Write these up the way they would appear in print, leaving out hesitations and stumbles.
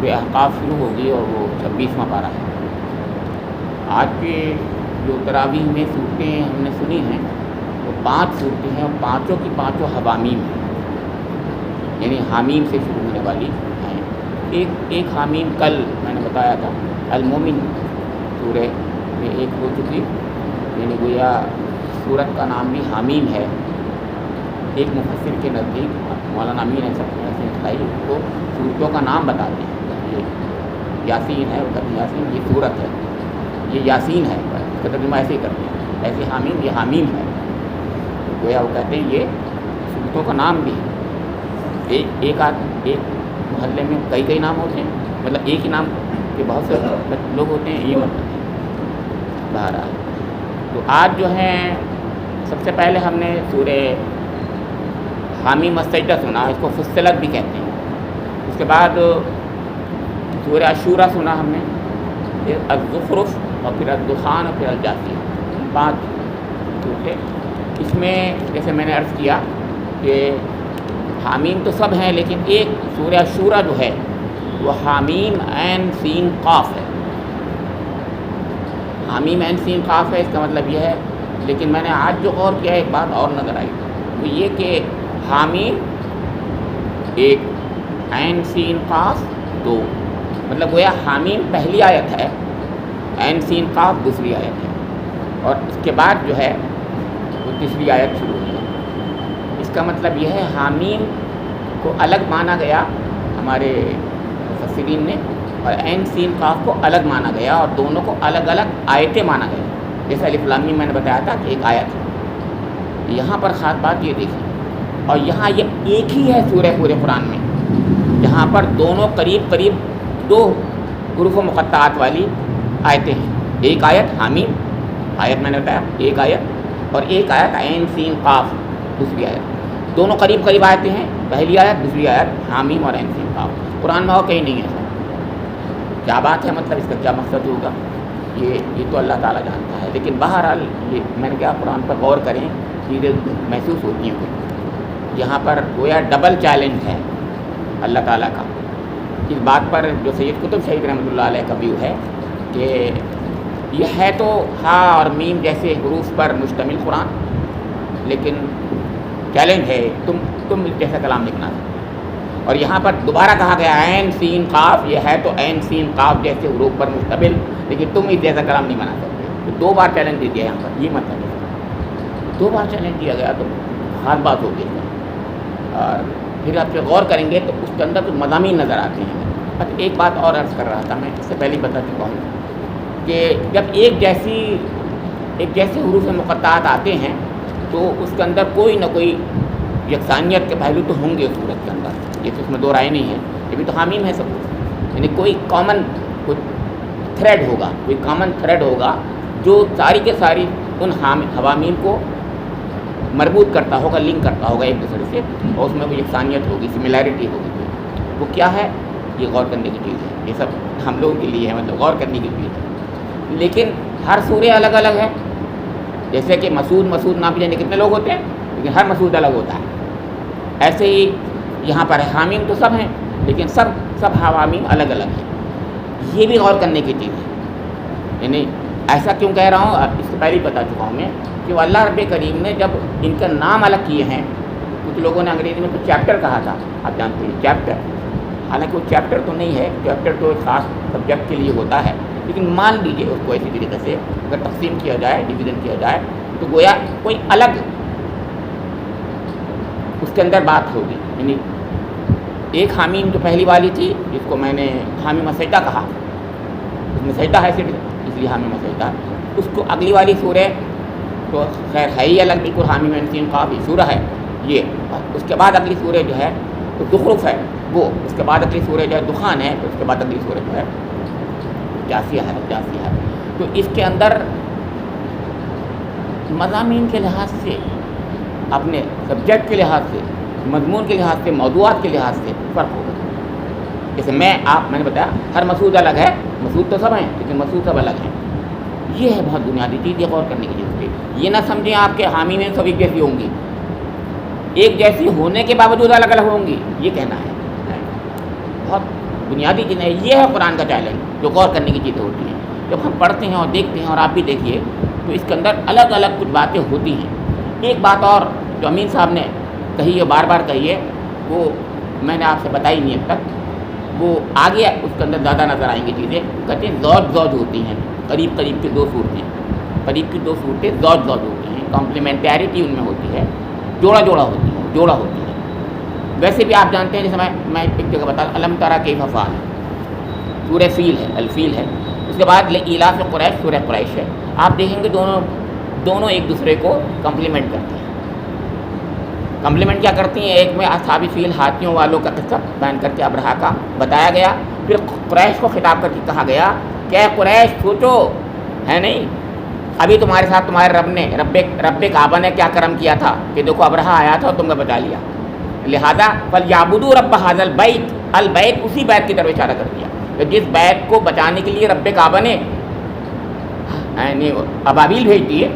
سورہ احقاف شروع ہوگی اور وہ 26واں پارہ ہے۔ آج کے جو تراویح میں صورتیں ہم نے سنی ہیں وہ 5 صورتیں ہیں اور پانچوں کی پانچوں حوامیم ہیں، یعنی حامیم سے شروع ہونے والی ہیں۔ ایک حامیم کل میں نے بتایا تھا المومن سورہ میں ایک ہو چکی، یعنی گویا سورت کا نام بھی حامیم ہے۔ ایک مفسر کے نزدیک مولانا امین ایسے اٹھائی کو صورتوں کا نام بتاتے ہیں، یہ یاسین ہے، یاسین یہ صورت ہے، یہ یاسین ہے، اس کا ترجمہ ایسے ہی کرتے ہیں، ایسے حامیم یہ حامیم ہے، گویا وہ کہتے ہیں یہ صورتوں کا نام بھی ہے۔ ایک محلے میں کئی نام ہوتے ہیں، مطلب ایک ہی نام کے بہت سے لوگ ہوتے ہیں، یہ مطلب ہے بہرحال۔ تو آج جو ہے سب سے پہلے ہم نے سورہ حامیم السجدہ سنا، اس کو فصلت بھی کہتے ہیں۔ اس کے بعد سورہ الشورى سنا ہم نے، پھر الزخرف اور پھر الدخان اور پھر الجاثیہ، 5 سورتیں۔ اس میں جیسے میں نے عرض کیا کہ حامیم تو سب ہیں، لیکن ایک سورہ الشورى جو ہے وہ حامیم عین سین قاف ہے، حامیم عین سین قاف ہے، اس کا مطلب یہ ہے۔ لیکن میں نے آج جو غور کیا ایک بات اور نظر آئی، وہ یہ کہ حامیم ایک عین سین قاف 2، مطلب گویا حامیم پہلی آیت ہے، عین سین قاف دوسری آیت ہے، اور اس کے بعد جو ہے وہ تیسری آیت شروع ہوئی ہے۔ اس کا مطلب یہ ہے حامیم کو الگ مانا گیا ہمارے مفسرین نے، اور عین سین قاف کو الگ مانا گیا، اور دونوں کو الگ الگ آیتیں مانا گیا۔ جیسے الف لام میم میں نے بتایا تھا کہ ایک آیت ہے، یہاں پر خاص بات یہ دیکھیں، اور یہاں یہ ایک ہی ہے سورہ پورے قرآن میں جہاں پر دونوں قریب 2 حروف مقطعات والی آیتیں ہیں۔ ایک آیت حامیم آیت میں نے بتایا ایک آیت، اور ایک آیت عین سین قاف دوسری آیت، دونوں قریب آیتیں ہیں، پہلی آیت دوسری آیت حامیم اور عین سین قاف۔ قرآن میں اور کہیں نہیں ہے، کیا بات ہے، مطلب اس کا کیا مقصد ہوگا یہ تو اللہ تعالیٰ جانتا ہے، لیکن بہرحال یہ میں نے کہا قرآن پر غور کریں، چیزیں محسوس ہوتی ہیں کچھ۔ یہاں پر گویا ڈبل چیلنج ہے اللہ تعالیٰ کا، اس بات پر جو سید قطب شہید رحمۃ اللہ علیہ کا ویو ہے کہ یہ ہے تو ہا اور میم جیسے حروف پر مشتمل قرآن، لیکن چیلنج ہے تم جیسا کلام لکھنا ہے۔ اور یہاں پر دوبارہ کہا گیا عین سین قاف، یہ ہے تو عین سین قاف جیسے حروف پر مشتمل، لیکن تم اس جیسا کلام نہیں بنا سکتے۔ تو 2 بار چیلنج دے دیا یہاں پر، یہ مطلب ہے 2 بار چیلنج دیا گیا تو خاص بات ہوگی۔ اور پھر آپ غور کریں گے تو اس کے اندر کچھ مضامین نظر آتے ہیں۔ اچھا ایک بات اور عرض کر رہا تھا میں، اس سے پہلے بتا چکا ہوں کہ جب ایک جیسے حروف مقطعات آتے ہیں تو اس کے اندر کوئی نہ کوئی یکسانیت کے پہلو تو ہوں گے اس صورت کے اندر، یہ تو اس میں 2 رائے نہیں ہے، یہ بھی تو حامیم ہے سب کچھ، یعنی کوئی کامن تھریڈ ہوگا جو ساری کے ساری ان حوامیم کو مربوط کرتا ہوگا، لنک کرتا ہوگا ایک دوسرے سے، اور اس میں وہ یکسانیت ہوگی، سملیرٹی ہوگی۔ وہ کیا ہے، یہ غور کرنے کی چیز ہے، یہ سب ہم لوگوں کے لیے ہے، مطلب غور کرنے کی چیز ہے۔ لیکن ہر سورہ الگ الگ ہے، جیسے کہ مسعود نام جانے کتنے لوگ ہوتے ہیں، لیکن ہر مسعود الگ ہوتا ہے، ایسے ہی یہاں پر حامیم تو سب ہیں، لیکن سب حوامیم الگ الگ ہیں، یہ بھی غور کرنے کی چیز ہے۔ یعنی ایسا کیوں کہہ رہا ہوں، اس سے پہلے ہی بتا چکا ہوں میں کہ وہ اللہ رب کریم نے جب ان کا نام الگ کیے ہیں، کچھ لوگوں نے انگریزی میں تو چیپٹر کہا تھا، آپ جانتے ہیں چیپٹر، حالانکہ وہ چیپٹر تو نہیں ہے، چیپٹر تو ایک خاص سبجیکٹ کے لیے ہوتا ہے، لیکن مان لیجیے اس کو اسی طریقے سے اگر تقسیم کیا جائے، ڈویژن کیا جائے، تو گویا کوئی الگ اس کے اندر بات ہوگی۔ یعنی ایک حامیم جو پہلی والی تھی جس کو میں نے حامیم السجدہ کہا، اس میں سجدہ ہے صرف، اس لیے حامیم السجدہ، اس کو اگلی والی سورہ تو خیر ہے ہی الگ، بالکل حامیم عین سین قاف یہ سورہ ہے یہ، اس کے بعد اگلی سورہ جو ہے تو زخرف ہے وہ، اس کے بعد اگلی سورہ جو ہے دخان ہے، تو اس کے بعد اگلی سورہ جو ہے جاثیہ ہے۔ تو اس کے اندر مضامین کے لحاظ سے، اپنے سبجیکٹ کے لحاظ سے، مضمون کے لحاظ سے، موضوعات کے لحاظ سے فرق ہوگا۔ جیسے میں نے بتایا ہر مسعود الگ ہے، مسعود تو سب ہیں لیکن مسعود سب الگ ہیں، یہ ہے بہت بنیادی چیز، یہ غور کرنے کی چیز ہے۔ یہ نہ سمجھیں آپ کے حامی میں سب ایک جیسی ہوں گی، ایک جیسی ہونے کے باوجود الگ الگ ہوں گی، یہ کہنا ہے، بہت بنیادی چیزیں یہ ہے قرآن کا چیلنج جو غور کرنے کی چیزیں ہوتی ہیں. جب ہم پڑھتے ہیں اور دیکھتے ہیں اور آپ بھی دیکھیے تو اس کے اندر الگ الگ کچھ باتیں ہوتی ہیں. ایک بات اور جو امین صاحب نے کہی ہے بار بار کہی ہے وہ میں نے آپ سے بتائی نہیں اب تک, وہ آگے اس کے اندر زیادہ نظر آئیں گی چیزیں. کہتے ہیں زوج ہوتی ہیں, قریب قریب کی دو صورتیں, قریب کی دو صورتیں زوج ہوتی ہیں, کمپلیمنٹیرٹی ان میں ہوتی ہے, جوڑا ہوتی ہے. ویسے بھی آپ جانتے ہیں جیسے میں ایک جگہ بتا دوں الم ترى کیف فعل سورہ فیل ہے, الفیل ہے. اس کے بعد ایلاف قریش سورہ قریش ہے. آپ دیکھیں گے دونوں ایک دوسرے کو کمپلیمنٹ کرتے ہیں. کمپلیمنٹ کیا کرتی ہیں؟ ایک میں اصحاب فیل ہاتھیوں والوں کا قصہ بیان کر کے ابرہہ کا بتایا گیا, پھر قریش کو خطاب کر کے کہا گیا کہ اے قریش سوچو ہے نہیں, ابھی تمہارے ساتھ تمہارے رب نے رب کعبہ نے کیا کرم کیا تھا کہ دیکھو ابرہہ آیا تھا اور تم نے بچا لیا. لہذا فلیعبدوا رب ھذا البیت, البیت اسی بیت کی طرف اشارہ کر دیا کہ جس بیت کو بچانے کے لیے رب کعبہ نے ابابیل بھیج دیے,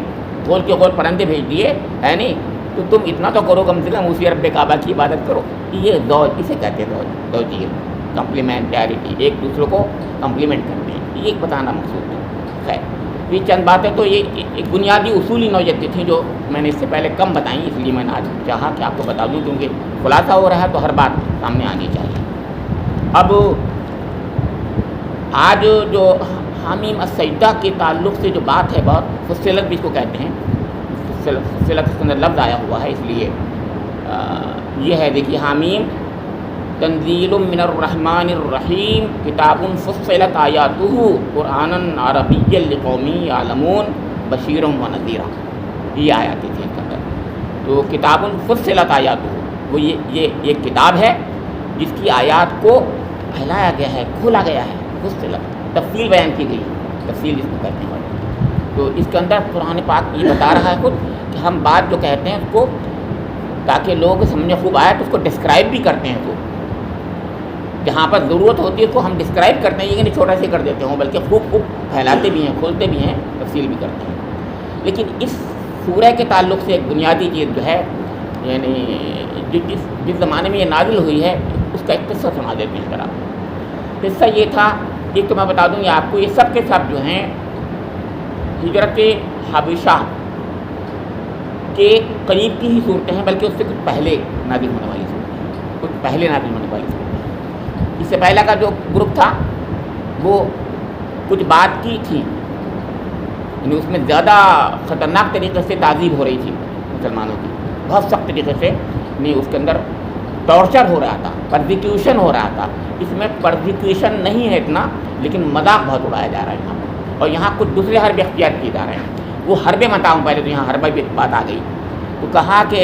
گول کے گول پرندے بھیج دیے ہے نہیں, تو تم اتنا تو کرو کم سے کم اسی رب کعبہ کی عبادت کرو. یہ زوج, اسے کہتے ہیں زوجیت, کمپلیمنٹیرٹی, ایک دوسرے کو کمپلیمنٹ کرتے ہیں. یہ ایک بتانا مقصود ہے. خیر یہ چند باتیں تو یہ ایک بنیادی اصولی نوعیت کی تھیں جو میں نے اس سے پہلے کم بتائیں, اس لیے میں نے آج چاہا کہ آپ کو بتا دوں کیونکہ خلاصہ ہو رہا ہے تو ہر بات سامنے آنی چاہیے. اب آج جو حامیم السجدہ کے تعلق سے جو بات ہے بہت فصلت بھی اس کو کہتے ہیں, فصلت کے اندر لفظ آیا ہوا ہے, اس لیے یہ ہے دیکھیے حامیم تنزیل من الرحمن الرحیم کتاب فصلت آیاتہ قرآنا عربیا لقوم یعلمون بشیر و نذیر, یہ آیاتیں تھیں اس کے اندر. تو کتاب فصلت آیاتہ وہ یہ کتاب ہے جس کی آیات کو پھیلایا گیا ہے, کھولا گیا ہے, فصلت تفصیل بیان کی گئی, تفصیل جس کو کہتے ہیں. تو اس کے اندر قرآن پاک یہ بتا رہا ہے خود کہ ہم بات جو کہتے ہیں اس کو تاکہ لوگ سمجھنے خوب آئے تو اس کو ڈسکرائب بھی کرتے ہیں. تو جہاں پر ضرورت ہوتی ہے اس کو ہم ڈسکرائب کرتے ہیں, یہ نہیں چھوٹا سے کر دیتے ہوں بلکہ خوب پھیلاتے بھی ہیں, کھولتے بھی ہیں, تفصیل بھی کرتے ہیں. لیکن اس سورہ کے تعلق سے ایک بنیادی چیز جو ہے یعنی جس زمانے میں یہ نازل ہوئی ہے اس کا ایک قصہ سنا دیتے ہیں. ذرا قصہ یہ تھا, ایک تو میں بتا دوں یہ آپ کو, یہ سب کے سب جو ہیں ہجرت حبشہ کے قریب کی ہی صورتیں ہیں, بلکہ اس سے کچھ پہلے نازل ہونے والی صورتیں ہیں, اس سے پہلا کا جو گروپ تھا وہ کچھ بات کی تھی, یعنی اس میں زیادہ خطرناک طریقے سے تعذیب ہو رہی تھی مسلمانوں کی, بہت سخت طریقے سے, یعنی اس کے اندر ٹارچر ہو رہا تھا, پرزیکیوشن ہو رہا تھا. اس میں پرزیکیوشن نہیں ہے اتنا, لیکن مذاق بہت اڑایا جا رہا ہے یہاں پر, اور یہاں کچھ دوسرے حربے اختیار کیے جا رہے ہیں. وہ حربے بتاؤں پہلے تو, یہاں حربہ بھی بات آ گئی. تو کہا کہ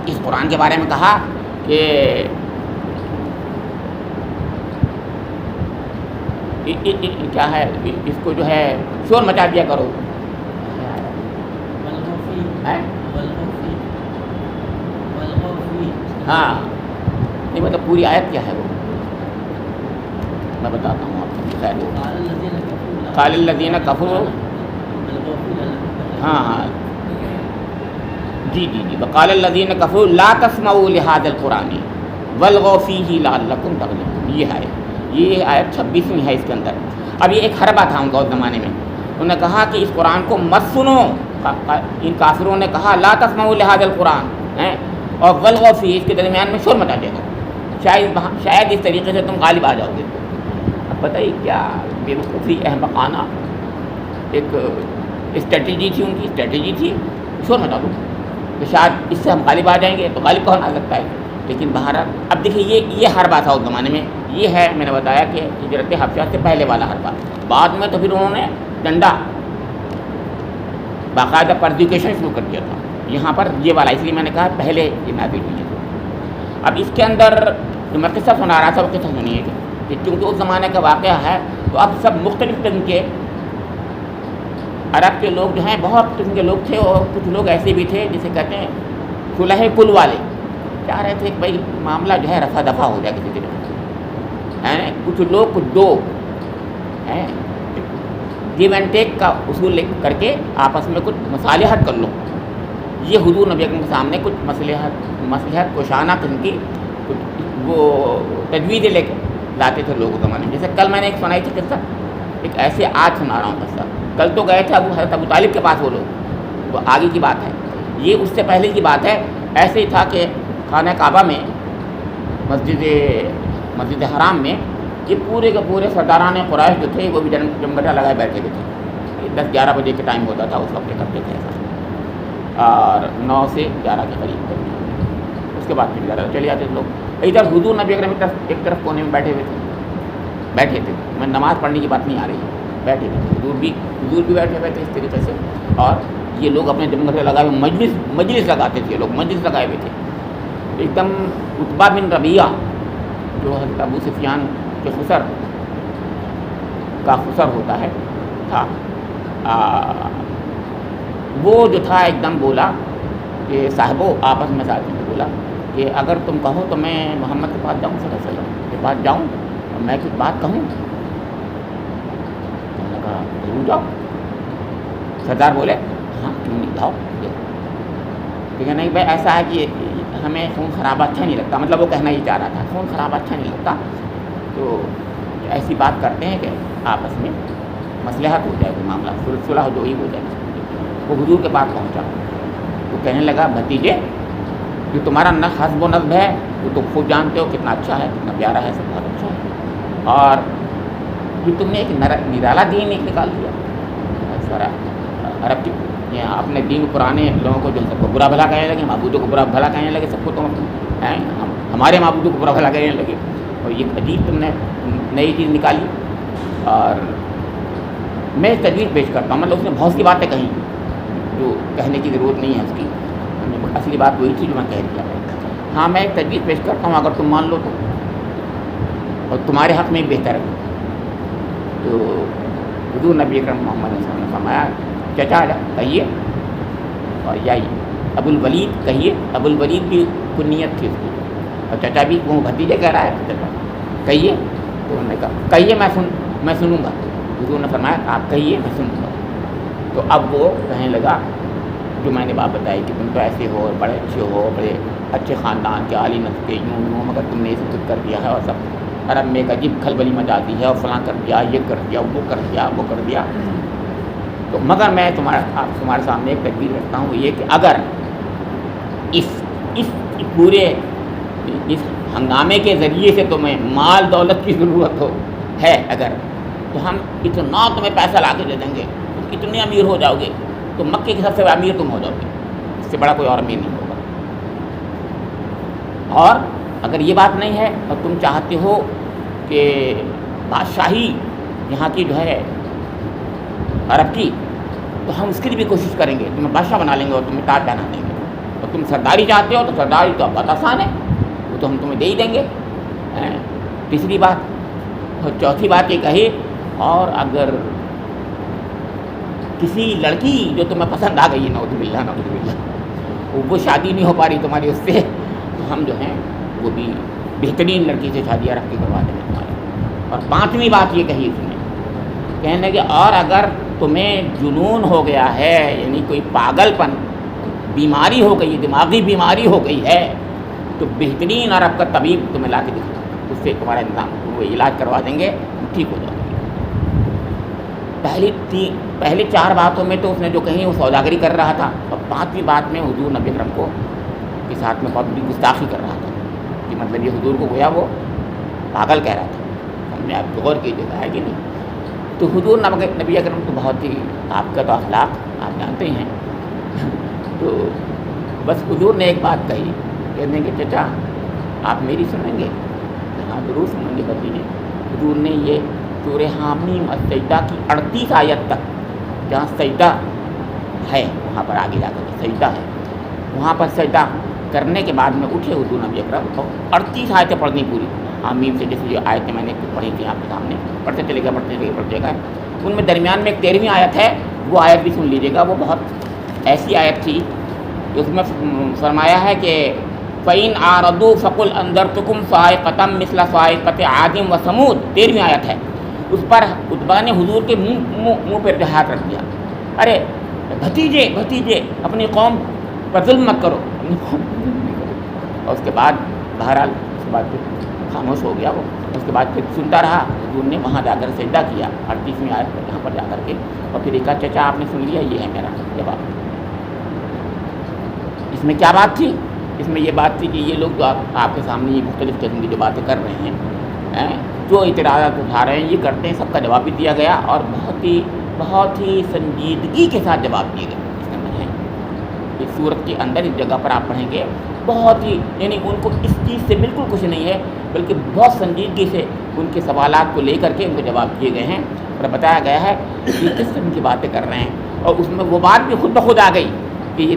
اس قرآن کے بارے میں کہا کہ کیا ہے اس کو جو ہے شور مچا دیا کرو. ہاں نہیں مطلب پوری آیت کیا ہے وہ میں بتاتا ہوں آپ کو. خیر وہ قال الذین کفروا, ہاں جی وقال الذین کفروا لا تسمعوا لهذا القرآن والغوا فیہ لعلکم تغلبون. یہ آیت 26ویں ہے اس کے اندر. اب یہ ایک حربہ تھا ان کا اس زمانے میں, انہوں نے کہا کہ اس قرآن کو مت سنو. ان کافروں نے کہا لا تسمعوا لهذا القرآن اور والغوا فیہ, اس کے درمیان میں شور مچا دے گا, شاید اس طریقے سے تم غالب آ جاؤ گے. اب بتائیے کیا بے وقوفی احمقانہ ایک اسٹریٹجی تھی, ان کی اسٹریٹجی تھی شور مچا دو کہ شاید اس سے ہم غالب آ جائیں گے. تو غالب کون آ سکتا ہے, لیکن بہرحال اب دیکھیے یہ حربہ تھا اس زمانے میں. یہ ہے میں نے بتایا کہ ہجرت حبشہ سے پہلے والا حربہ. بعد میں تو پھر انہوں نے ڈنڈا باقاعدہ پرزیکیوشن شروع کر دیا تھا. یہاں پر یہ والا اس لیے میں نے کہا پہلے یہ نازل ہوئی ہے. اب اس کے اندر جو میں قصہ سنا رہا تھا وہ قصہ سنیے کہ چونکہ اس زمانے کا واقعہ ہے تو اب سب مختلف قسم کے عرب کے لوگ جو ہیں بہت قسم کے لوگ تھے, اور کچھ لوگ ایسے بھی تھے جسے کہتے ہیں صلح کل والے, چاہ رہے تھے کہ بھائی معاملہ جو ہے رفع دفع ہو جائے کسی طریقے سے. کچھ لوگ کچھ دو ہیں, گیو اینڈ ٹیک کا اصول لے کر کے آپس میں کچھ مصالحت کر لو. یہ حضور نبی اکرم کے سامنے کچھ مصلحت کوشانہ قسم کی وہ تجویزیں لے کے لاتے تھے لوگوں کے من میں. جیسے کل میں نے ایک سنائی تھی قصہ, ایک ایسے آج سنا رہا ہوں قصہ. کل تو گئے تھے حضرت ابو طالب کے پاس وہ لوگ, وہ آگے کی بات ہے, یہ اس سے پہلے کی بات ہے. ایسے ہی تھا کہ خانہ کعبہ میں مسجد حرام میں یہ پورے کے پورے سرداران قریش جو تھے وہ بھی جمگٹا لگائے بیٹھے ہوئے تھے. 10-11 بجے کے ٹائم ہوتا تھا اس وقت کرتے تھے ایسا, اور 9 سے 11 کے قریب کرتے. اس کے بعد پھر زیادہ چلے جاتے تھے لوگ. ادھر حضور نبی اکرم ایک طرف کونے میں بیٹھے تھے. میں نماز پڑھنے کی بات نہیں آ رہی ہے, بیٹھے ہوئے تھے. حضور بھی بیٹھے ہوئے تھے اس طریقے سے, اور یہ لوگ اپنے جمگٹے لگائے ہوئے مجلس لگاتے تھے. لوگ مجلس لگائے ہوئے تھے. ایک دم عتبہ بن ربیعہ جو حضرت ابو سفیان کے خسر کا خسر ہوتا ہے تھا, وہ جو تھا ایک دم بولا کہ صاحبو, آپس میں ساتھ میں بولا کہ اگر تم کہو تو میں محمد کے پاس جاؤں, صلی اللہ علیہ وسلم کے پاس جاؤں اور میں کچھ بات کہوں. انہوں نے کہا ضرور جاؤ. سردار بولے ہاں کیوں نہیں, جاؤ. ٹھیک ہے, نہیں بھائی ایسا ہے کہ ہمیں خون خرابہ اچھا نہیں لگتا, مطلب وہ کہنا ہی چاہ رہا تھا خون خرابہ اچھا نہیں لگتا, تو ایسی بات کرتے ہیں کہ آپس میں مصلحت ہو جائے, کوئی معاملہ صلح جو ہی ہو جائے. وہ حضور کے پاس پہنچا, وہ کہنے لگا بھتیجے جو تمہارا حسب و نصب ہے وہ تم خود جانتے ہو کتنا اچھا ہے, کتنا پیارا ہے, سب بہت اچھا ہے, اور یہ تم نے ایک نرالا دین ایک نکال دیا. سارا عرب کی اپنے دین پرانے لوگوں کو جو سب کو برا بھلا کہنے لگے, معبودوں کو برا بھلا کہنے لگے, سب کو تم ہمارے معبودوں کو برا بھلا کہنے لگے, اور یہ عجیب تم نے نئی چیز نکالی. اور میں تجویز پیش کرتا ہوں, مطلب اس نے بہت سی باتیں کہیں جو کہنے کی ضرورت نہیں ہے اس کی, اصلی بات وہی تھی جو میں کہہ دیا. ہاں میں ایک تجویز پیش کرتا ہوں, اگر تم مان لو تو, اور تمہارے حق میں بہتر ہے. تو حضور نبی اکرم محمد صلی اللہ علیہ وسلم نے فرمایا چچا کہیے, اور یہی ابو الولید کہیے. ابو الولید بھی کنیت تھی اس کی, اور چچا بھی وہ بھتیجے کہہ رہا ہے چچا کہیے. تو انہوں نے کہا کہیے میں سنوں گا. حضور نے فرمایا آپ کہیے میں سنوں گا. تو اب وہ کہنے لگا جو میں نے بات بتائی کہ تم تو ایسے ہو, بڑے اچھے ہو, بڑے اچھے خاندان کے, عالی نسل کے, یوں مگر تم نے یہ سب کچھ کر دیا ہے, اور سب عرب میں ایک عجیب کھلبلی مچا دی ہے, اور فلاں کر دیا, یہ کر دیا, وہ کر دیا, وہ کر دیا. تو مگر میں تمہارے سامنے ایک تدبیر رکھتا ہوں, یہ کہ اگر اس پورے اس ہنگامے کے ذریعے سے تمہیں مال دولت کی ضرورت ہے اگر, تو ہم اتنا تمہیں پیسہ لا کے دے دیں گے, تم اتنے امیر ہو جاؤ گے, تو مکے کے سب سے امیر تم ہو جاؤ گے, اس سے بڑا کوئی اور امیر نہیں ہوگا. اور اگر یہ بات نہیں ہے اور تم چاہتے ہو کہ بادشاہی یہاں کی جو ہے عرب کی, تو ہم اس کے لیے بھی کوشش کریں گے, تمہیں بادشاہ بنا لیں گے اور تمہیں تاج پہنا دیں گے. اور تم سرداری چاہتے ہو تو سرداری تو بہت آسان ہے, وہ تو ہم تمہیں دے ہی دیں گے. تیسری بات اور چوتھی بات یہ کہی, اور اگر کسی لڑکی جو تمہیں پسند آ گئی ہے, نعوذ باللہ, وہ شادی نہیں ہو پا رہی تمہاری اس سے, تو ہم جو ہیں وہ بھی بہترین لڑکی سے شادی عرب کی کروا دیں گے تمہاری. اور پانچویں بات یہ کہی اس نے, کہنے کہ اور اگر تمہیں جنون ہو گیا ہے, یعنی کوئی پاگل پن بیماری ہو گئی, دماغی بیماری ہو گئی ہے, تو بہترین عرب کا طبیب تمہیں لا کے دکھا, اس سے تمہارا انتظام وہ علاج کروا دیں گے, ٹھیک ہو جائے گی. پہلے 4 باتوں میں تو اس نے جو کہیں وہ سوداگری کر رہا تھا, اور 5ویں بات میں حضور نبی اکرم کو کے ساتھ میں بہت بڑی گستاخی کر رہا تھا, کہ مطلب یہ حضور کو گویا وہ پاگل کہہ رہا تھا. ہم نے آپ غور کیجیے گا ہے کہ نہیں. تو حضور نبی اکرم تو بہت ہی, آپ کا تو اخلاق آپ جانتے ہیں, تو بس حضور نے ایک بات کہی, کہتے ہیں کہ چچا آپ میری سنیں گے؟ ہاں ضرور سنیں گے بھتیجے. حضور نے یہ سورہ حامیم السجدہ کی 38 آیت تک, جہاں سجدہ ہے وہاں پر آگے جا کر سجدہ ہے, وہاں پر سجدہ کرنے کے بعد میں اٹھے حضور نبی اکرم کو 38 آیتیں پڑھنی پوری. حامیم سے جیسے جو آیتیں میں نے پڑھی تھیں آپ کے سامنے, پڑھتے چلے گا. ان میں درمیان میں ایک 13ویں آیت ہے, وہ آیت بھی سن لیجیے گا. وہ بہت ایسی آیت تھی کہ اس میں فرمایا ہے کہ فَإِنْ أَعْرَضُوا فَقُلْ أَنذَرْتُكُمْ صَاعِقَةً مِثْلَ صَاعِقَةِ عَادٍ وَثَمُودَ. 13ویں آیت ہے. اس پر عتبہ نے حضور کے منہ پر ہاتھ رکھ دیا, ارے بھتیجے اپنی قوم پر ظلم مت کرو, اور اس کے بعد بہرحال اس کے بعد خاموش ہو گیا وہ. اس کے بعد پھر سنتا رہا. حضور نے وہاں جا کر سجدہ کیا 38ویں آیت پر یہاں پر جا کر کے, اور پھر کہا چچا آپ نے سن لیا, یہ ہے میرا جواب. اس میں کیا بات تھی؟ اس میں یہ بات تھی کہ یہ لوگ جو آپ کے سامنے یہ مختلف قسم کی جو باتیں کر رہے ہیں, جو اعتراضات اٹھا رہے ہیں, یہ کرتے ہیں, سب کا جواب بھی دیا گیا, اور بہت ہی سنجیدگی کے ساتھ جواب دیے گئے. اس میں اس صورت کے اندر اس جگہ پر آپ پڑھیں گے بہت ہی, یعنی ان کو اس چیز سے بالکل کچھ نہیں ہے, بلکہ بہت سنجیدگی سے ان کے سوالات کو لے کر کے ان کو جواب دیے گئے ہیں, اور بتایا گیا ہے کہ کس قسم کی باتیں کر رہے ہیں. اور اس میں وہ بات بھی خود بخود آ گئی کہ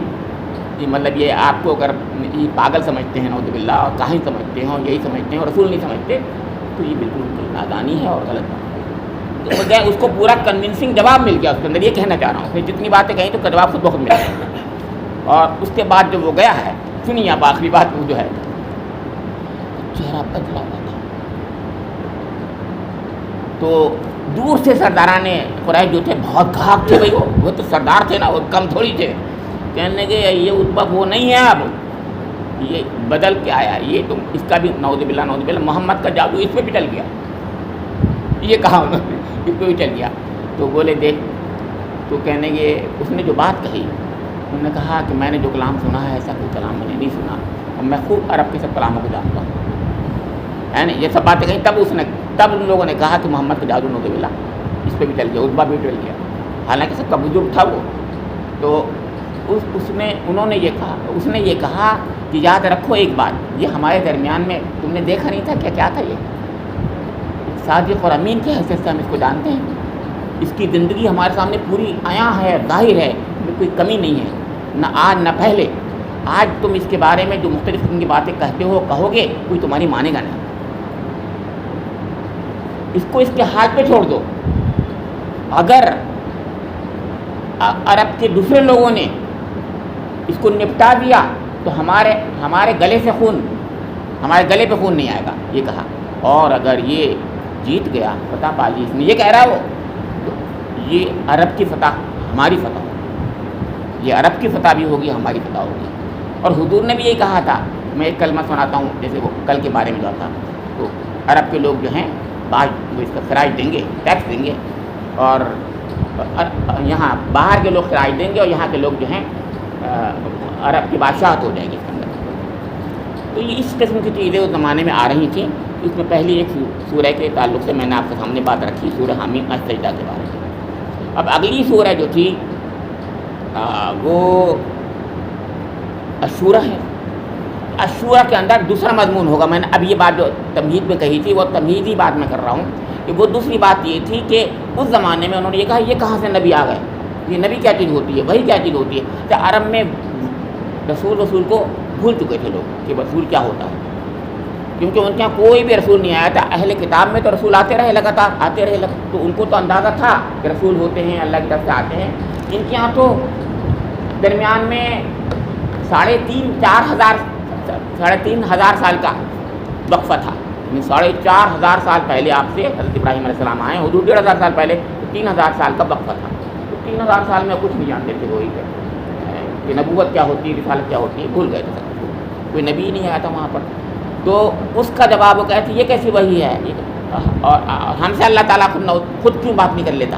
یہ مطلب یہ آپ کو اگر یہ پاگل سمجھتے ہیں نعوذ باللہ, اور کہیں سمجھتے ہیں, اور یہی سمجھتے ہیں, اور رسول نہیں سمجھتے, تو یہ بالکل ان کی نادانی ہے اور غلط بات ہے. تو اس کو پورا کنونسنگ جواب مل گیا اس کے اندر. یہ کہنا چاہ رہا ہوں, پھر جتنی باتیں کہیں تو جواب خود بخود مل گیا. اور اس کے بعد جب وہ گیا ہے, سنیے آپ آخری بات, وہ جو ہے چہرہ بدلا ہوا تھا. تو دور سے سرداران قریش جو تھے بہت گھاگ تھے, بھائی وہ تو سردار تھے نا, وہ کم تھوڑی تھے. کہنے کہ یہ عتبہ وہ نہیں ہے, اب یہ بدل کے آیا, یہ تو اس کا بھی نعوذ باللہ محمد کا جادو اس پہ بھی ٹل گیا. یہ کہا انہوں نے, اس پہ بھی ٹل گیا. تو بولے دیکھ, تو کہنے کہ اس نے جو بات کہی, انہوں نے کہا کہ میں نے جو کلام سنا ہے ایسا کوئی کلام میں نے نہیں سنا, اور میں خوب عرب کے سب کلاموں کو جانتا ہوں, ہے نا. یہ سب باتیں کہیں, تب ان لوگوں نے کہا کہ محمد کا جادو نعوذ باللہ اس پہ بھی ٹل گیا, عتبہ بھی ٹل گیا. حالانکہ سب کا بزرگ تھا وہ. تو انہوں نے یہ کہا کہ یاد رکھو ایک بات, یہ ہمارے درمیان میں تم نے دیکھا نہیں تھا کیا تھا, یہ صادق اور امین کی حیثیت سے ہم اس کو جانتے ہیں. اس کی زندگی ہمارے سامنے پوری عیاں ہے, ظاہر ہے, کوئی کمی نہیں ہے, نہ آج نہ پہلے. آج تم اس کے بارے میں جو مختلف قسم کی باتیں کہو گے, کوئی تمہاری مانے گا نہیں. اس کو اس کے ہاتھ پہ چھوڑ دو. اگر عرب کے دوسرے لوگوں نے اس کو نپٹا دیا تو ہمارے گلے پہ خون نہیں آئے گا, یہ کہا. اور اگر یہ جیت گیا, فتح پا لی, اس میں یہ کہہ رہا ہے وہ, تو یہ عرب کی فتح ہماری فتح ہوگی, یہ عرب کی فتح بھی ہوگی, ہماری فتح ہوگی. اور حضور نے بھی یہی کہا تھا. میں ایک کلمہ سناتا ہوں, جیسے وہ کل کے بارے میں جو تھا, تو عرب کے لوگ جو ہیں بعض وہ اس کا خراج دیں گے, ٹیکس دیں گے, اور یہاں باہر کے لوگ خراج دیں گے, اور یہاں کے لوگ جو ہیں عرب کی بادشاہت ہو جائے گی اس کے اندر. تو یہ اس قسم کی چیزیں اس زمانے میں آ رہی تھیں. اس میں پہلی ایک سورہ کے تعلق سے میں نے آپ کے سامنے بات رکھی, سورہ حامیم السجدہ کے بارے میں. اب اگلی سورہ جو تھی وہ الشورى ہے. الشورى کے اندر دوسرا مضمون ہوگا. میں نے اب یہ بات جو تمہید میں کہی تھی وہ تمہیدی بات میں کر رہا ہوں, کہ وہ دوسری بات یہ تھی کہ اس زمانے میں انہوں نے یہ کہا یہ کہاں سے نبی آ گئے, یہ نبی کیا چیز ہوتی ہے, وہی کیا چیز ہوتی ہے. کہ عرب میں رسول کو بھول چکے تھے لوگ کہ رسول کیا ہوتا ہے, کیونکہ ان کے یہاں کوئی بھی رسول نہیں آیا تھا. اہل کتاب میں تو رسول آتے رہے لگاتار, تو ان کو تو اندازہ تھا کہ رسول ہوتے ہیں, اللہ کی طرف سے آتے ہیں. ان کے یہاں تو درمیان میں 3,500 سال کا وقفہ تھا. 4,500 سال پہلے آپ سے حضرت ابراہیم علیہ السلام آئے, حدود 1,500 سال پہلے, تو 3,000 سال کا وقفہ تھا. تو 3,000 سال میں کچھ نہیں جانتے تھے وہی کہ نبوت کیا ہوتی ہے, رسالت کیا ہوتی ہے, بھول گئے تھے. کوئی نبی نہیں آیا تھا وہاں پر. تو اس کا جواب وہ کہتے یہ کیسی وحی ہے, اور ہم سے اللہ تعالیٰ خود کیوں بات نہیں کر لیتا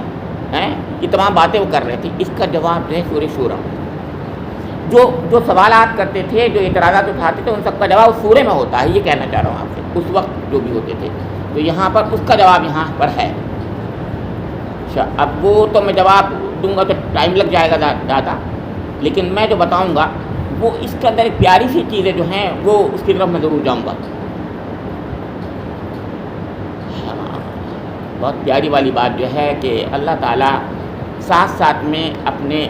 ہے, یہ تمام باتیں وہ کر رہے تھے. اس کا جواب جو ہے سورہ شورى, جو سوالات کرتے تھے, جو اعتراضات اٹھاتے تھے, ان سب کا جواب سورے میں ہوتا ہے. یہ کہنا چاہ رہا ہوں آپ سے, اس وقت جو بھی ہوتے تھے. تو یہاں پر اس کا جواب یہاں پر ہے. اچھا, اب وہ تو میں جواب دوں گا تو ٹائم لگ جائے گا زیادہ, لیکن میں جو بتاؤں گا وہ اس کے اندر ایک پیاری سی چیزیں جو ہیں وہ اس کی طرف میں ضرور جاؤں گا. بہت پیاری والی بات جو ہے کہ اللہ تعالیٰ ساتھ ساتھ میں اپنے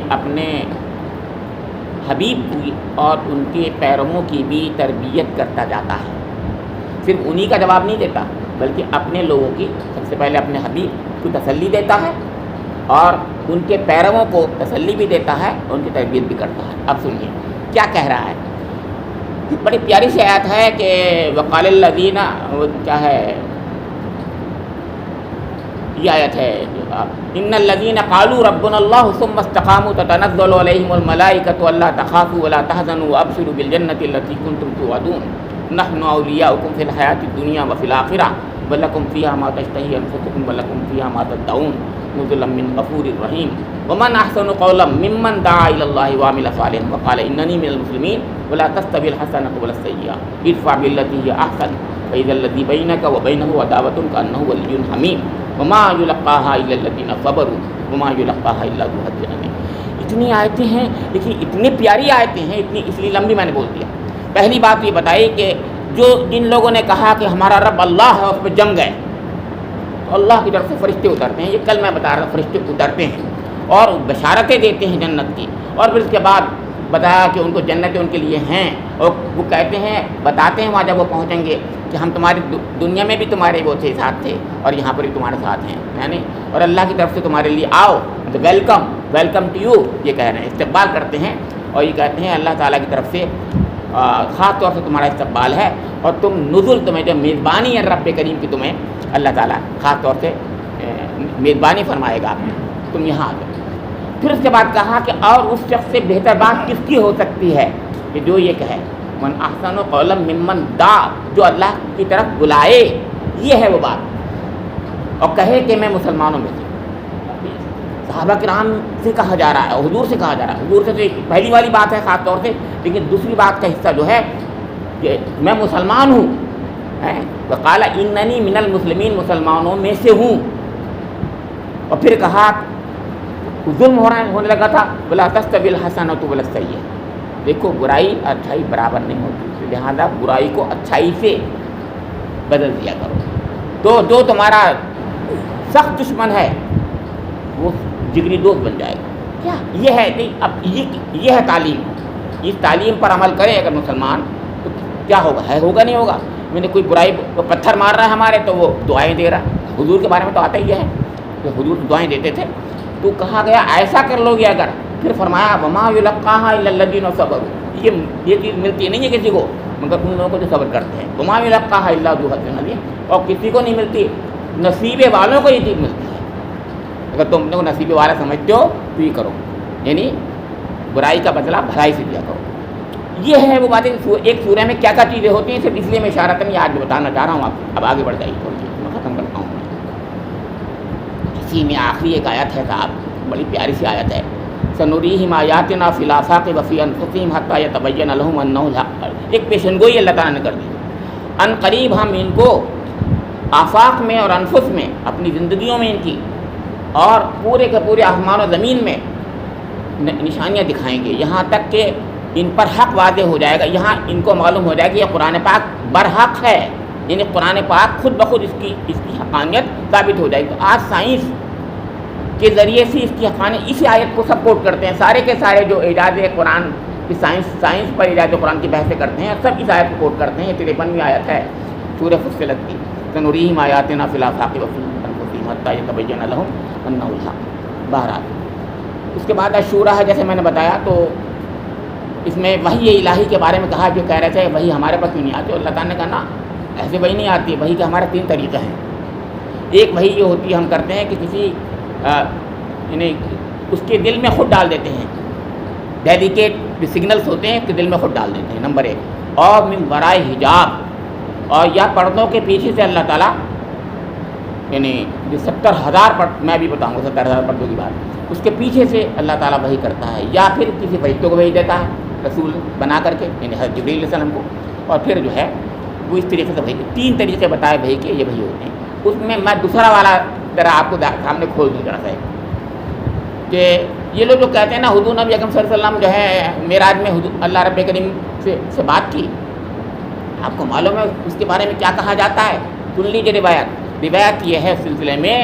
حبیب کی اور ان کے پیرووں کی بھی تربیت کرتا جاتا ہے. صرف انہی کا جواب نہیں دیتا, بلکہ اپنے لوگوں کی سب سے پہلے اپنے حبیب کو تسلی دیتا ہے, اور ان کے پیرووں کو تسلی بھی دیتا ہے, اور ان کی تربیت بھی کرتا ہے. اب سنیے کیا کہہ رہا ہے. بڑی پیاری سی آیت ہے کہ وقال الذین, کیا ہے یہ آیت ہے, ان الذین قالوا ربنا اللہ ثم استقاموا تتنزل علیہم الملائکۃ الا تخافوا ولا تحزنوا وابشروا بالجنۃ التي کنتم توعدون. نحن اولیاؤکم فی الحیات الدنیا وفی الآخرہ ولکم فیہا ما تشتہی انفسکم ولکم فیہا ما تدعون نزلا من غفور رحیم ومن احسن قولا ممن دعا الی اللہ وعمل صالحا وقال اننی من المسلمین ولا تستوی الحسنۃ ولا السیئۃ ادفع بالتی ہی احسن فاذا الذی بینک وبینہ عداوۃ کأنہ ولی حمیم وما یلقاها الا الذین صبروا وما یلقاها الا ذو حظ عظیم۔ اتنی آیتیں ہیں، لیکن اتنی پیاری آیتیں ہیں، اتنی اس لیے لمبی میں نے بول دیا۔ پہلی بات یہ بتائی کہ جو جن لوگوں نے کہا کہ ہمارا رب اللہ ہے اس پہ جم گئے، تو اللہ کی طرف سے فرشتے اترتے ہیں، یہ کل میں بتا رہا، فرشتے اترتے ہیں اور بشارتیں دیتے ہیں جنت کی، اور پھر اس کے بعد بتایا کہ ان کو جنتیں ان کے لیے ہیں، اور وہ کہتے ہیں، بتاتے ہیں وہاں جب وہ پہنچیں گے کہ ہم تمہاری دنیا میں بھی تمہارے وہ تھے، ساتھ تھے، اور یہاں پر بھی تمہارے ساتھ ہیں، یعنی اور اللہ کی طرف سے تمہارے لیے آؤ، ویلکم ویلکم ٹو یو، یہ کہہ رہے ہیں، استقبال کرتے ہیں، اور یہ کہتے ہیں اللہ تعالیٰ کی طرف سے خاص طور سے تمہارا استقبال ہے، اور تم نزل، تمہیں جو میزبانی ہے رب کریم کی، تمہیں اللہ تعالیٰ خاص طور سے میزبانی فرمائے گا، تم یہاں آ جاؤ۔ پھر اس کے بعد کہا کہ اور اس شخص سے بہتر بات کس کی ہو سکتی ہے کہ جو یہ کہے من احسن قولا ممن دعا، جو اللہ کی طرف بلائے، یہ ہے وہ بات، اور کہے کہ میں مسلمانوں میں سے۔ صحابہ کرام سے کہا جا رہا ہے، حضور سے کہا جا رہا ہے، حضور سے تو پہلی والی بات ہے خاص طور سے، لیکن دوسری بات کا حصہ جو ہے کہ میں مسلمان ہوں، وقال اننی من المسلمین، مسلمانوں میں سے ہوں، اور پھر کہا ظلم ہونے لگا تھا، ولا تستوی الحسنۃ ولا السیئۃ، دیکھو برائی اچھائی برابر نہیں ہوتی، لہذا برائی کو اچھائی سے بدل دیا کرو، تو جو تمہارا سخت دشمن ہے وہ جگری دوست بن جائے گا۔ کیا یہ ہے؟ نہیں، اب یہ ہے تعلیم، اس تعلیم پر عمل کرے اگر مسلمان تو کیا ہوگا؟ ہوگا نہیں ہوگا؟ میں نے کوئی برائی کو پتھر مار رہا ہے ہمارے تو وہ دعائیں دے رہا ہے، حضور کے بارے میں تو آتا ہی ہے کہ حضور دعائیں دیتے تھے، تو کہا گیا ایسا کر لو گے اگر، پھر فرمایا وما یلقاها الا الذین صبروا، یہ چیز ملتی نہیں ہے کسی کو مگر ان لوگوں کو جو صبر کرتے ہیں، وما یلقاها الا ذو حظ عظیم، اور کسی کو نہیں ملتی، نصیبے والوں کو یہ چیز ملتی ہے۔ اگر تم نے نصیب والا سمجھتے ہو تو یہ کرو، یعنی برائی کا بدلہ بھلائی سے دیا کرو۔ یہ ہے وہ باتیں، ایک سورہ میں کیا کیا چیزیں ہوتی ہیں، صرف اس لیے میں اشارتاً یہ آج بتانا چاہ رہا ہوں آپ کو۔ اب آگے بڑھ جائیے تھوڑی سی، میں ختم کرتا ہوں۔ اسی میں آخری ایک آیت ہے صاحب، بڑی پیاری سی آیت ہے، سنریہم آیاتنا فی الآفاق وفی انفسہم حتی یتبین لہم انہ الحق، ایک پیشن گوئی اللہ تعالیٰ نے کر دی، ان قریب ہم ان کو آفاق میں اور انفس میں، اپنی زندگیوں میں ان کی، اور پورے کے پورے آسمان و زمین میں نشانیاں دکھائیں گے، یہاں تک کہ ان پر حق واضح ہو جائے گا، یہاں ان کو معلوم ہو جائے گا یہ قرآن پاک برحق ہے، یعنی قرآن پاک خود بخود اس کی حقانیت ثابت ہو جائے گی۔ تو آج سائنس کے ذریعے سے اس کی حقانیت، اسی آیت کو سپورٹ کرتے ہیں، سارے کے سارے جو اعجاز قرآن کی سائنس پر اعجاز قرآن کی بحثیں کرتے ہیں، سب اس آیت کو کوٹ کرتے ہیں۔ 53ویں آیت ہے سورہ فصلت کی، سنریہم آیاتنا فی الآفاق وفی انفسہم حتی یتبین لہم انہ الحق۔ بہرحال اس کے بعد اشورا ہے، جیسے میں نے بتایا، تو اس میں وحی الہی کے بارے میں کہا، جو کہہ رہے تھے وحی ہمارے پاس کیوں نہیں آتی، اللہ تعالیٰ نے کہا نا، ایسے وحی نہیں آتی، وحی کا ہمارا 3 طریقے ہیں۔ ایک وحی یہ ہوتی ہے، ہم کرتے ہیں کہ کسی یعنی اس کے دل میں خود ڈال دیتے ہیں، ڈیلیکیٹ سگنلز ہوتے ہیں کہ دل میں خود ڈال دیتے ہیں، نمبر 1، اور من ورائے حجاب، اور یا پردوں کے پیچھے سے اللہ تعالیٰ، یعنی جو 70,000 میں بھی بتاؤں گا 70,000 پردوں کی بات، اس کے پیچھے سے اللہ تعالیٰ وحی کرتا ہے، یا پھر کسی فرشتوں کو بھیج دیتا ہے رسول بنا کر کے، یعنی حضرت جبریل علیہ السلام کو، اور پھر جو ہے وہ اس طریقے سے وحی، 3 طریقے بتائے وحی کے، یہ وحی ہوتے ہیں۔ اس میں میں دوسرا والا ذرا آپ کو سامنے کھول دوں ذرا سا، کہ یہ لوگ جو کہتے ہیں نا حضور نبی اکرم صلی اللہ علیہ وسلم جو ہے معراج میں اللہ رب کریم سے بات کی، آپ کو معلوم ہے اس کے بارے میں کیا کہا جاتا ہے؟ سن لیجیے روایت یہ ہے اس سلسلے میں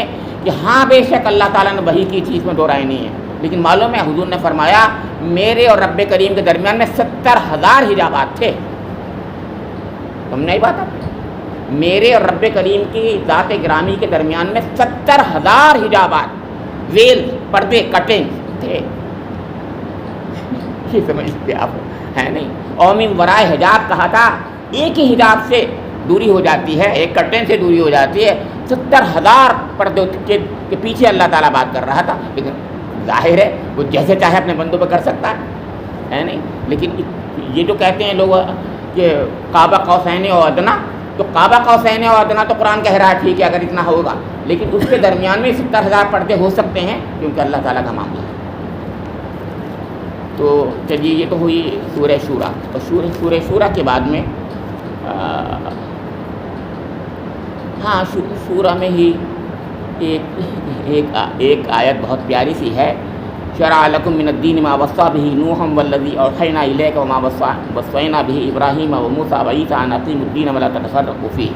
کہ ہاں بے شک اللہ تعالیٰ نے وحی کی چیز میں دو رائے نہیں ہے، لیکن معلوم ہے حضور نے فرمایا میرے اور رب کریم کے درمیان میں 70,000 حجابات تھے۔ تم نہیں بات آپ، میرے اور رب کریم کی ذات گرامی کے درمیان میں 70,000 حجابات، ویل، پردے، کٹنگ تھے، یہ سمجھتے آپ ہے نہیں؟ اور من ورائے حجاب کہا تھا، ایک ہی حجاب سے دوری ہو جاتی ہے، ایک کرٹن سے دوری ہو جاتی ہے، 70,000 پردوں کے پیچھے اللہ تعالیٰ بات کر رہا تھا، لیکن ظاہر ہے وہ جیسے چاہے اپنے بندوں پہ کر سکتا ہے نہیں؟ لیکن یہ جو کہتے ہیں لوگ کہ کعبہ قوسین و ادنا، تو کعبہ قوسین و ادنا تو قرآن کہہ رہا ہے ٹھیک ہے اگر اتنا ہوگا، لیکن اس کے درمیان میں 70,000 پردے ہو سکتے ہیں کیونکہ اللہ تعالیٰ کا معاملہ ہے۔ تو چلیے یہ تو ہوئی سورہ شورا، اور سورہ شورا کے بعد میں ہاں شورا میں ہی ایک آیت بہت پیاری سی ہے، شرع لکم من الدین ما وصی بہ نوحا والذی اوحینا الیک وما وصینا بہ ابراہیم وموسیٰ وعیسیٰ ان اقیموا الدین ولا تتفرقوا فیہ۔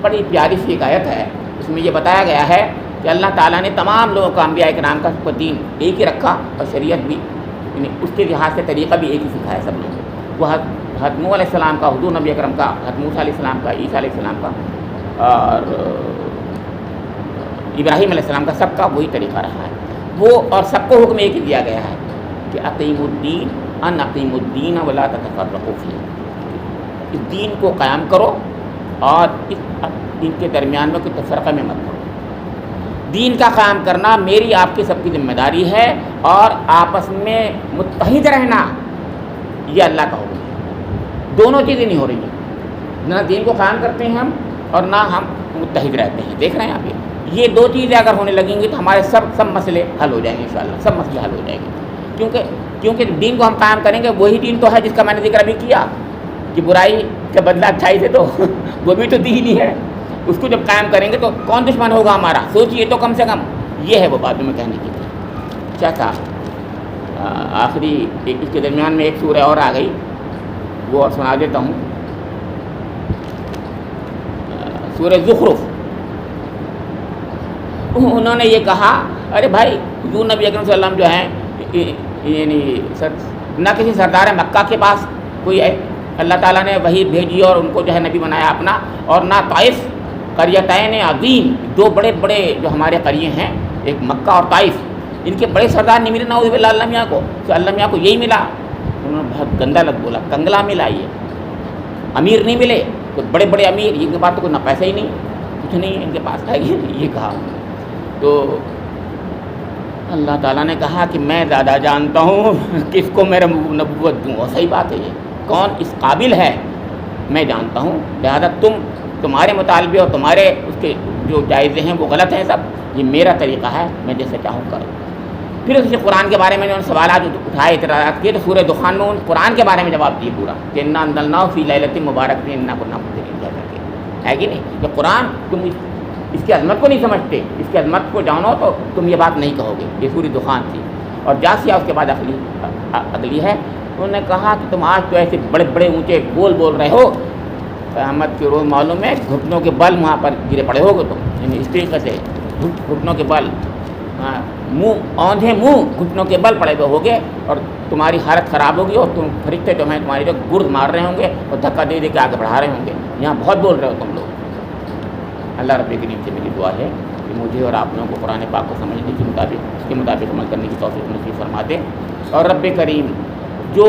بڑی پیاری سی ایک آیت ہے، اس میں یہ بتایا گیا ہے کہ اللہ تعالیٰ نے تمام لوگوں کا، انبیاء کرام کا دین ایک ہی رکھا، اور شریعت بھی یعنی اس کے لحاظ سے طریقہ بھی ایک ہی سکھایا سب لوگوں کو۔ وہ حضرت نوح علیہ السلام کا، حضور نبی اکرم کا، حضرت موسیٰ علیہ السلام کا، عیسیٰ علیہ السلام کا اور ابراہیم علیہ السلام کا، سب کا وہی طریقہ رہا ہے وہ، اور سب کو حکم ایک ہی دیا گیا ہے کہ اقیم الدین ان اقیم الدین ولا تتفرقوا فیہ، اس دین کو قائم کرو اور اس دین کے درمیان میں کوئی تفرقہ میں مت کرو۔ دین کا قائم کرنا میری آپ کی سب کی ذمہ داری ہے، اور آپس میں متحد رہنا یہ اللہ کا حکم ہے۔ دونوں چیزیں نہیں ہو رہی ہیں، نہ دین کو قائم کرتے ہیں ہم اور نہ ہم متحد رہتے ہیں۔ دیکھ رہے ہیں آپ یہ دو چیزیں اگر ہونے لگیں گی تو ہمارے سب مسئلے حل ہو جائیں گے انشاءاللہ، سب مسئلے حل ہو جائیں گے، کیونکہ دین کو ہم قائم کریں گے، وہی دین تو ہے جس کا میں نے ذکر ابھی کیا کہ برائی کا بدلہ اچھائی سے، تو وہ بھی تو دین ہی ہے۔ اس کو جب قائم کریں گے تو کون دشمن ہوگا ہمارا، سوچئے تو کم سے کم یہ ہے وہ بات میں کہنے کی تھی۔ کیا تھا آخری اس کے درمیان میں ایک سورہ اور آ گئی، وہ اور سنا دیتا ہوں، سورہ زخرف۔ انہوں نے یہ کہا ارے بھائی حضور نبی اکرم صلی اللہ علیہ وسلم جو ہیں یعنی نہ کسی سردار مکہ کے پاس کوئی ہے، اللہ تعالیٰ نے وحی بھیجی اور ان کو جو ہے نبی بنایا اپنا، اور نہ طائف، قریتین عظیم، دو بڑے بڑے جو ہمارے قریے ہیں، ایک مکہ اور طائف، ان کے بڑے سردار نہیں ملے نعوذ باللہ اللہ میاں کو، تو اللہ میاں کو یہی ملا، انہوں نے بہت گندا لفظ بولا، کنگلا ملا، یہ امیر نہیں ملے، کوئی بڑے بڑے امیر، ان کے پاس تو کوئی نہ پیسہ ہی نہیں، کچھ نہیں ہے ان کے پاس، ہے یہ کہا۔ تو اللہ تعالیٰ نے کہا کہ میں زیادہ جانتا ہوں کس کو میرا نبوت دوں، اور صحیح بات ہے، یہ کون اس قابل ہے میں جانتا ہوں، لہذا تمہارے مطالبے اور تمہارے اس کے جو جائزے ہیں وہ غلط ہیں سب، یہ میرا طریقہ ہے، میں جیسے چاہوں کروں۔ پھر اسی قرآن کے بارے میں انہوں نے سوالات اٹھائے، اعتراضات کیے، تو سورہ دخان میں ان قرآن کے بارے میں جواب دیے پورا کہ انا انزلناہ فی لیلۃ مبارکۃ انا کنا منذرین، کہہ کر کے، ہے کہ نہیں؟ کہ قرآن تم اس کی عظمت کو نہیں سمجھتے، اس کی عظمت کو جانو تو تم یہ بات نہیں کہو گے۔ یہ سورہ دخان تھی، اور جاسیہ اس کے بعد اگلی ہے۔ انہوں نے کہا کہ تم آج تو ایسے بڑے بڑے اونچے بول رہے ہو، قیامت کے روز معلوم ہے گھٹنوں کے بل وہاں پر گرے پڑے ہوگے تم، یعنی اس طریقے سے گھٹنوں کے بل، منہ اوندھے منہ گھٹنوں کے بل پڑے ہوئے ہوگے، اور تمہاری حالت خراب ہوگی، اور تم فرشتے جو ہیں تمہاری جو گرد مار رہے ہوں گے اور دھکا دے دے کے آگے بڑھا رہے ہوں گے، یہاں بہت بول رہے ہو تم لوگ۔ اللہ رب کریم سے میری دعا ہے کہ مجھے اور آپ لوگوں کو قرآن پاک کو سمجھنے کے مطابق، اس کے مطابق عمل کرنے کی توفیق نصیب فرما دے، اور رب کریم جو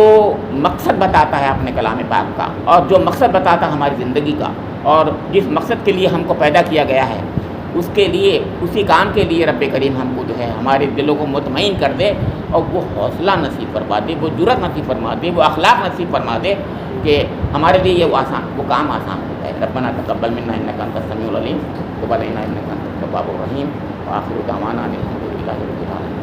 مقصد بتاتا ہے اپنے کلام پاک کا، اور جو مقصد بتاتا ہے ہماری زندگی کا، اور جس مقصد کے لیے ہم کو پیدا کیا گیا ہے، اس کے لیے، اسی کام کے لیے رب کریم ہم کو جو ہے ہمارے دلوں کو مطمئن کر دے، اور وہ حوصلہ نصیب فرما دے، وہ جرأت نصیب فرما دے، وہ اخلاق نصیب فرما دے کہ ہمارے لیے وہ کام آسان ہوتا ہے۔ ربنا تقبل منا انک انت السمیع العلیم وتب علینا انک انت التواب الرحیم، وآخر دعوانا ان الحمد للہ رب العالمین۔